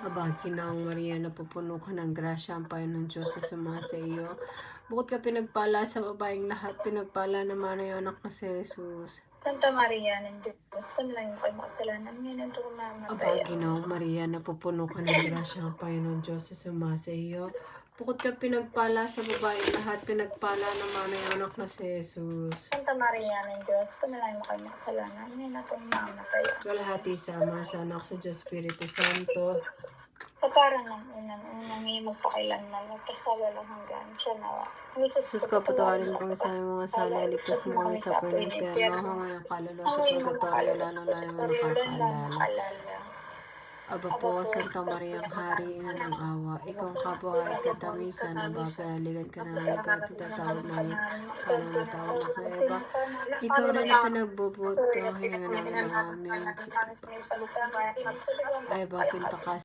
Aba, Ginoong Maria, napupuno ka ng grasya, ang Panginoon Diyos ay sumasa iyo. Bukod ka pinagpala sa babaeng lahat, pinagpala naman ang anak na si Jesus. Santa Maria, ng Diyos, panalangin ko ay makasalanan ngayon at ako Aba, mamatay. Ginoong Maria, napupuno ka ng grasya, ang Panginoon Diyos ay sumasa iyo. Bukod ka pinagpala sa babaeng lahat, pinagpala naman ang anak na si Jesus. Santa Maria, ng Diyos, panalangin ko ay makasalanan ngayon at ako mamatay. Kalahati sa Ama, sa Anak, sa Diyos Espiritu Santo. Kapara ng unang magpakailanman at kasawalang hanggan siya nawa. Jesus, kapatawarin mo kami sa aming mga sala, ligtas mo kami sa apoy ng impyerno, hanggang ang kaluluwa sa purgatorio, lalo-lalo mo nakakaalala. Aba po, Santa Maria, ang Hari, Ina ng Awa, ikaw ang kabuhay at katamisan, ang bagaligan ka namin ito at itatawag namin, anong natawag na kay Eva. Ikaw rin ang pinagbubuto, hininga namin ng amin. Ay, Eva, pintakas.